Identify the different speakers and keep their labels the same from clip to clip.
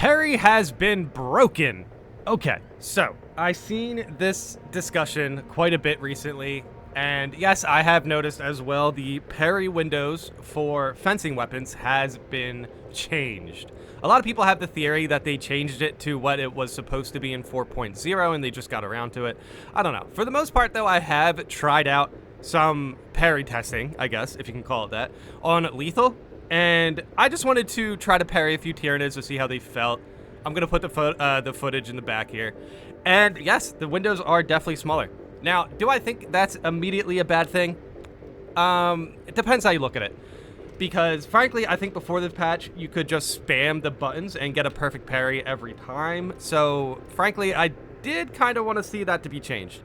Speaker 1: Parry has been broken. Okay, so I've seen this discussion quite a bit recently, and yes, I have noticed as well the parry windows for fencing weapons has been changed. A lot of people have the theory that they changed it to what it was supposed to be in 4.0 and they just got around to it. I don't know. For the most part, though, I have tried out some parry testing, I guess, if you can call it that, on lethal. And I just wanted to try to parry a few Tyranids to see how they felt. I'm going to put the footage in the back here. And yes, the windows are definitely smaller. Now, do I think that's immediately a bad thing? It depends how you look at it. Because, frankly, I think before this patch, you could just spam the buttons and get a perfect parry every time. So, frankly, I did kind of want to see that to be changed.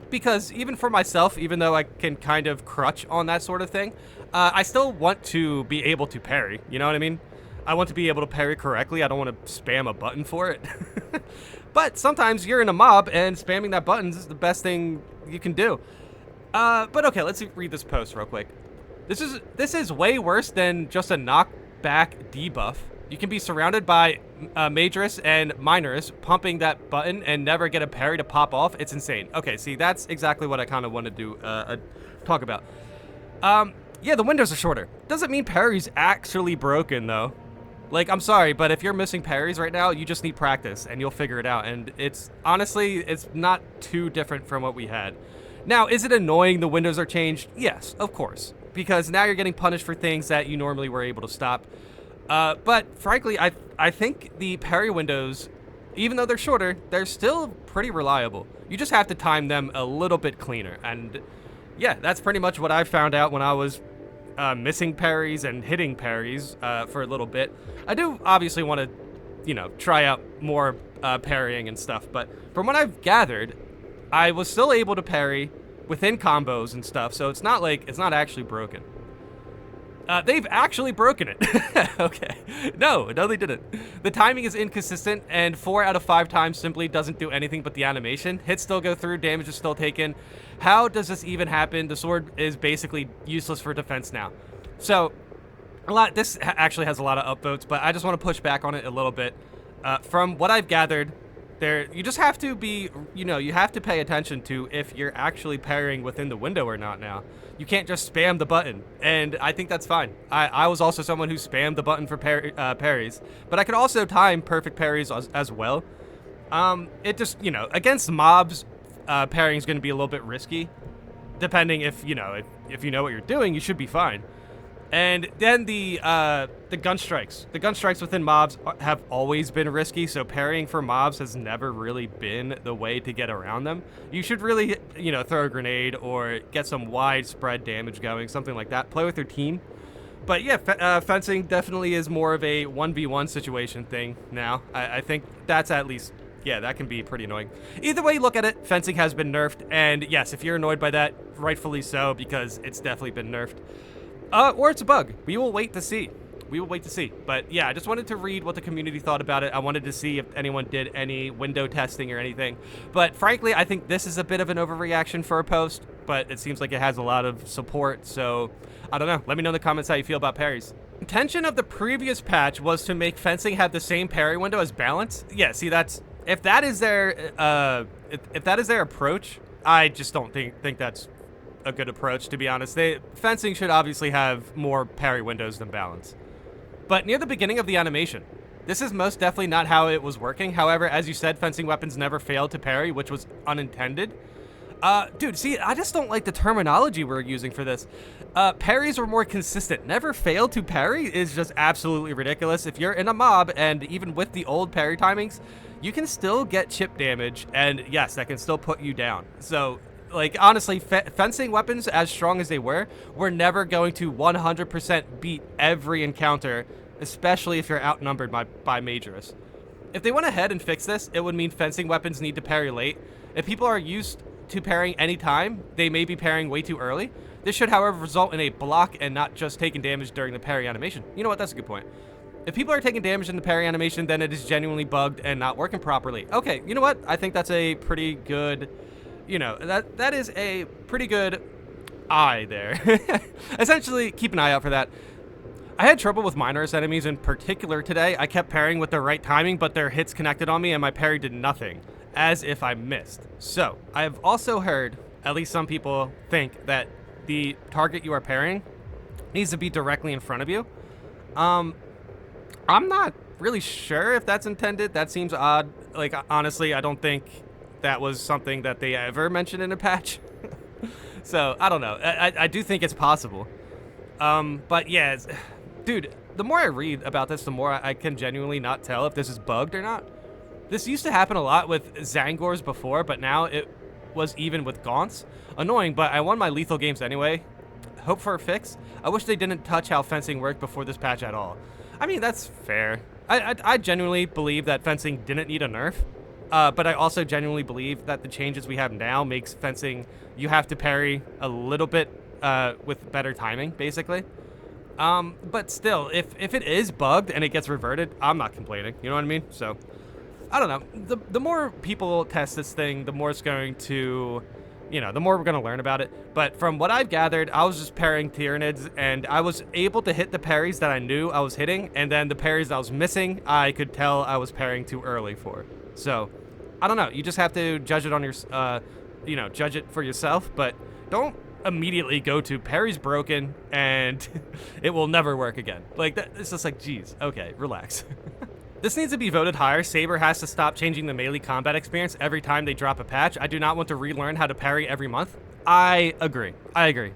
Speaker 1: Because even for myself, even though I can kind of crutch on that sort of thing, I still want to be able to parry. You know what I mean? I want to be able to parry correctly. I don't want to spam a button for it. But sometimes you're in a mob and spamming that button is the best thing you can do. But okay, let's read this post real quick. This is way worse than just a knockback debuff. You can be surrounded by Majorus and Minorus pumping that button and never get a parry to pop off. It's insane. Okay, see, that's exactly what I kind of wanted to talk about. Yeah, the windows are shorter. Doesn't mean parry's actually broken, though. Like, I'm sorry, but if you're missing parries right now, you just need practice, and you'll figure it out. And honestly, it's not too different from what we had. Now, is it annoying the windows are changed? Yes, of course. Because now you're getting punished for things that you normally were able to stop. But frankly, I think the parry windows, even though they're shorter, they're still pretty reliable. You just have to time them a little bit cleaner. And yeah, that's pretty much what I found out when I was missing parries and hitting parries for a little bit. I do obviously want to, try out more parrying and stuff. But from what I've gathered, I was still able to parry within combos and stuff. So it's not like it's not actually broken. They've actually broken it. Okay. No, they didn't. The timing is inconsistent, and 4 out of 5 times simply doesn't do anything but the animation. Hits still go through, damage is still taken. How does this even happen? The sword is basically useless for defense now. So, this actually has a lot of upvotes, but I just want to push back on it a little bit. From what I've gathered, you just have to be, you have to pay attention to if you're actually parrying within the window or not now. You can't just spam the button, and I think that's fine. I was also someone who spammed the button for parries, but I could also time perfect parries as well. It just, against mobs, parrying is going to be a little bit risky. Depending if you know what you're doing, you should be fine. And then the gun strikes. The gun strikes within mobs have always been risky, so parrying for mobs has never really been the way to get around them. You should really, throw a grenade or get some widespread damage going, something like that. Play with your team. But yeah, fencing definitely is more of a 1v1 situation thing now. I think that's at least, yeah, that can be pretty annoying. Either way you look at it, fencing has been nerfed. And yes, if you're annoyed by that, rightfully so, because it's definitely been nerfed. Or it's a bug. We will wait to see. But yeah, I just wanted to read what the community thought about it. I wanted to see if anyone did any window testing or anything. But frankly, I think this is a bit of an overreaction for a post, but it seems like it has a lot of support. So I don't know. Let me know in the comments how you feel about parries. Intention of the previous patch was to make fencing have the same parry window as balance. Yeah, see, if that is their approach, I just don't think that's a good approach, to be honest. Fencing should obviously have more parry windows than balance. But near the beginning of the animation, this is most definitely not how it was working. However, as you said, fencing weapons never failed to parry, which was unintended. Dude, see, I just don't like the terminology we're using for this. Parries were more consistent. Never failed to parry is just absolutely ridiculous. If you're in a mob, and even with the old parry timings, you can still get chip damage, and yes, that can still put you down. So, like, honestly, fencing weapons, as strong as they were never going to 100% beat every encounter, especially if you're outnumbered by Majorus. If they went ahead and fixed this, it would mean fencing weapons need to parry late. If people are used to parrying any time, they may be parrying way too early. This should, however, result in a block and not just taking damage during the parry animation. You know what? That's a good point. If people are taking damage in the parry animation, then it is genuinely bugged and not working properly. Okay, you know what? I think that's a pretty good... that is a pretty good eye there. Essentially, keep an eye out for that. I had trouble with minorous enemies in particular today. I kept parrying with the right timing, but their hits connected on me and my parry did nothing, as if I missed. So, I've also heard, at least some people think, that the target you are parrying needs to be directly in front of you. I'm not really sure if that's intended. That seems odd. Like, honestly, I don't think that was something that they ever mentioned in a patch. So, I don't know. I do think it's possible. But yeah, dude, the more I read about this, the more I can genuinely not tell if this is bugged or not. This used to happen a lot with Zangors before, but now it was even with Gaunts. Annoying, but I won my lethal games anyway. Hope for a fix. I wish they didn't touch how fencing worked before this patch at all. I mean, that's fair. I genuinely believe that fencing didn't need a nerf, but I also genuinely believe that the changes we have now makes fencing, you have to parry a little bit with better timing, basically. But still, if it is bugged and it gets reverted, I'm not complaining. You know what I mean? So, I don't know. The more people test this thing, the more it's going to, the more we're going to learn about it. But from what I've gathered, I was just parrying Tyranids, and I was able to hit the parries that I knew I was hitting, and then the parries I was missing, I could tell I was parrying too early for. So, I don't know. You just have to judge it on your, judge it for yourself, but don't immediately go to parry's broken and it will never work again. Like, that, it's just like, geez, okay, relax. This needs to be voted higher. Saber has to stop changing the melee combat experience every time they drop a patch. I do not want to relearn how to parry every month. I agree.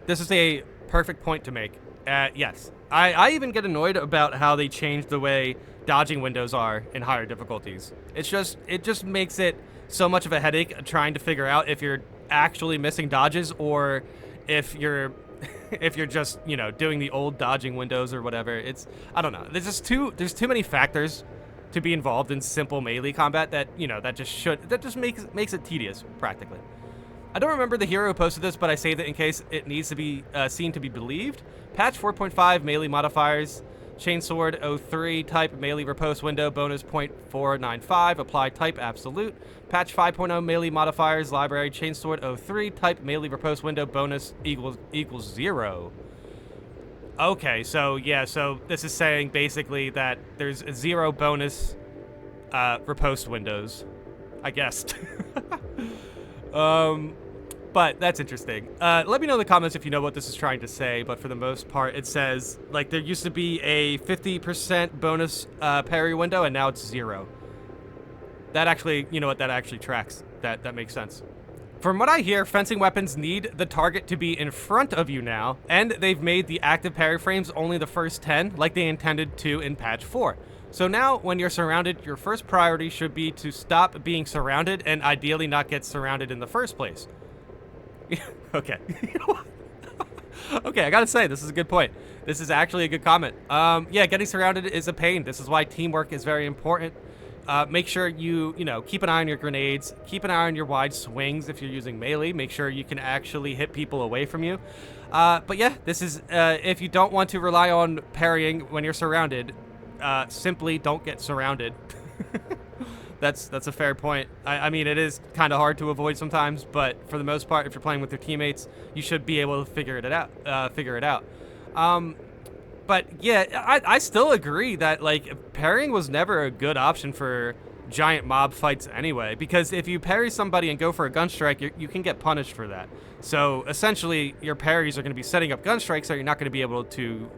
Speaker 1: This is a perfect point to make. Yes. I even get annoyed about how they changed the way dodging windows are in higher difficulties. It just makes it so much of a headache trying to figure out if you're actually missing dodges or if you're just, doing the old dodging windows or whatever. I don't know. There's too many factors to be involved in simple melee combat that, that just makes it tedious, practically. I don't remember the hero who posted this, but I saved it in case it needs to be seen to be believed. Patch 4.5 melee modifiers. Chainsword 03 type melee riposte window bonus 0.495 apply type absolute. Patch 5.0 melee modifiers library Chainsword 03 type melee riposte window bonus equals 0. Okay, so this is saying basically that there's 0 bonus riposte windows, I guess. But that's interesting. Let me know in the comments if you know what this is trying to say, but for the most part, it says, like, there used to be a 50% bonus parry window, and now it's 0. That actually, that actually tracks. That makes sense. From what I hear, fencing weapons need the target to be in front of you now, and they've made the active parry frames only the first 10, like they intended to in patch 4. So now, when you're surrounded, your first priority should be to stop being surrounded and ideally not get surrounded in the first place. Okay. Okay, I gotta say, this is a good point. This is actually a good comment. Yeah, getting surrounded is a pain. This is why teamwork is very important. Make sure you keep an eye on your grenades. Keep an eye on your wide swings if you're using melee. Make sure you can actually hit people away from you. But yeah, this is, if you don't want to rely on parrying when you're surrounded, simply don't get surrounded. That's a fair point. I mean, it is kind of hard to avoid sometimes, but for the most part, if you're playing with your teammates, you should be able to figure it out. But yeah, I still agree that, like, parrying was never a good option for giant mob fights anyway, because if you parry somebody and go for a gun strike, you can get punished for that. So essentially, your parries are going to be setting up gun strikes that you're not going to be able to,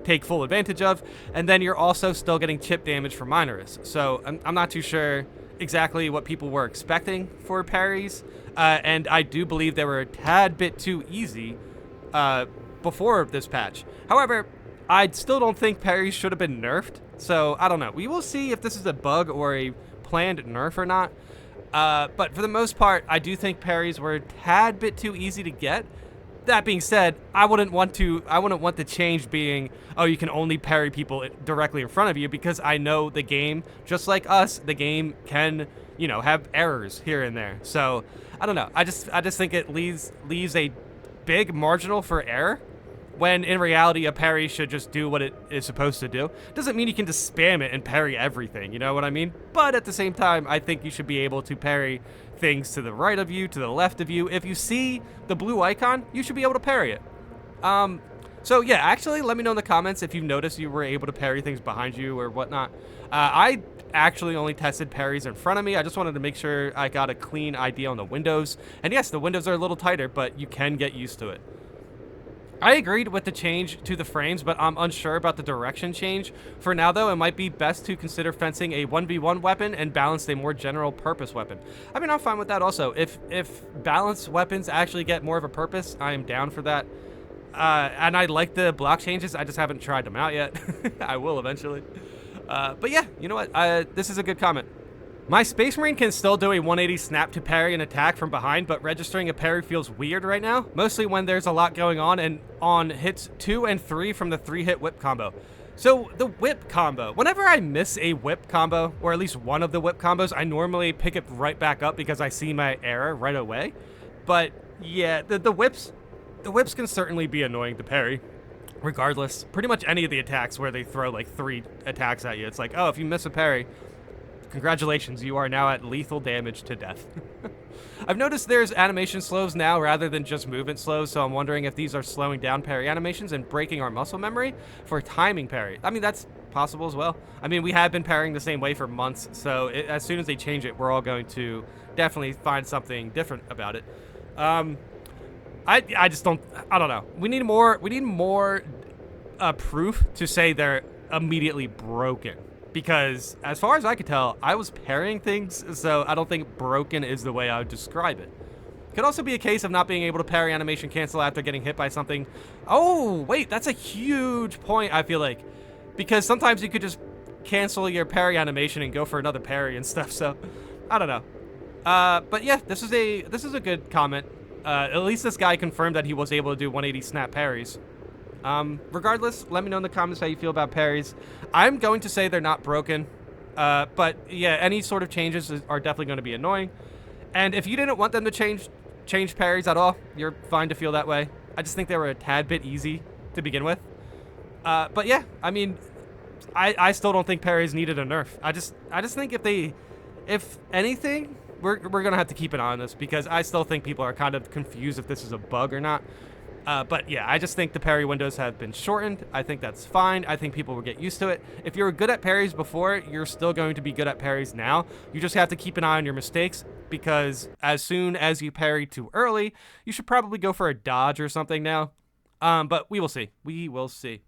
Speaker 1: take full advantage of, and then you're also still getting chip damage from minorists. So I'm not too sure exactly what people were expecting for parries, and I do believe they were a tad bit too easy before this patch. However, I still don't think parries should have been nerfed, so I don't know. We will see if this is a bug or a planned nerf or not, but for the most part, I do think parries were a tad bit too easy to get. That being said, I wouldn't want the change being, oh, you can only parry people directly in front of you, because I know the game, just like us, the game can, have errors here and there. So, I don't know. I just think it leaves a big marginal for error, when in reality a parry should just do what it is supposed to do. Doesn't mean you can just spam it and parry everything, you know what I mean? But at the same time, I think you should be able to parry things to the right of you, to the left of you. If you see the blue icon, you should be able to parry it. So yeah, actually, let me know in the comments if you've noticed you were able to parry things behind you or whatnot. I actually only tested parries in front of me. I just wanted to make sure I got a clean idea on the windows. And yes, the windows are a little tighter, but you can get used to it. I agreed with the change to the frames, but I'm unsure about the direction change. For now, though, it might be best to consider fencing a 1v1 weapon and balance a more general purpose weapon. I mean, I'm fine with that also. If balanced weapons actually get more of a purpose, I am down for that. And I like the block changes. I just haven't tried them out yet. I will eventually. But yeah, you know what? This is a good comment. My Space Marine can still do a 180 snap to parry an attack from behind, but registering a parry feels weird right now, mostly when there's a lot going on and on hits 2 and 3 from the 3-hit whip combo. So the whip combo, whenever I miss a whip combo, or at least one of the whip combos, I normally pick it right back up because I see my error right away. But yeah, the whips can certainly be annoying to parry. Regardless, pretty much any of the attacks where they throw like 3 attacks at you, it's like, oh, if you miss a parry, congratulations, you are now at lethal damage to death. I've noticed there's animation slows now rather than just movement slows, so I'm wondering if these are slowing down parry animations and breaking our muscle memory for timing parry. I mean, that's possible as well. I mean, we have been parrying the same way for months, so as soon as they change it, we're all going to definitely find something different about it. I just don't, I don't know. We need more proof to say they're immediately broken. Because as far as I could tell, I was parrying things, so I don't think broken is the way I would describe it. Could also be a case of not being able to parry animation cancel after getting hit by something. Oh, wait, that's a huge point, I feel like. Because sometimes you could just cancel your parry animation and go for another parry and stuff, so I don't know. But yeah, this is a good comment. At least this guy confirmed that he was able to do 180 snap parries. Regardless, let me know in the comments how you feel about parries. I'm going to say they're not broken, but yeah, any sort of changes are definitely going to be annoying. And if you didn't want them to change parries at all, you're fine to feel that way. I just think they were a tad bit easy to begin with. But yeah, I mean, I still don't think parries needed a nerf. I just think if anything, we're gonna have to keep an eye on this because I still think people are kind of confused if this is a bug or not. But yeah, I just think the parry windows have been shortened. I think that's fine. I think people will get used to it. If you were good at parries before, you're still going to be good at parries now. You just have to keep an eye on your mistakes because as soon as you parry too early, you should probably go for a dodge or something now. But we will see. We will see.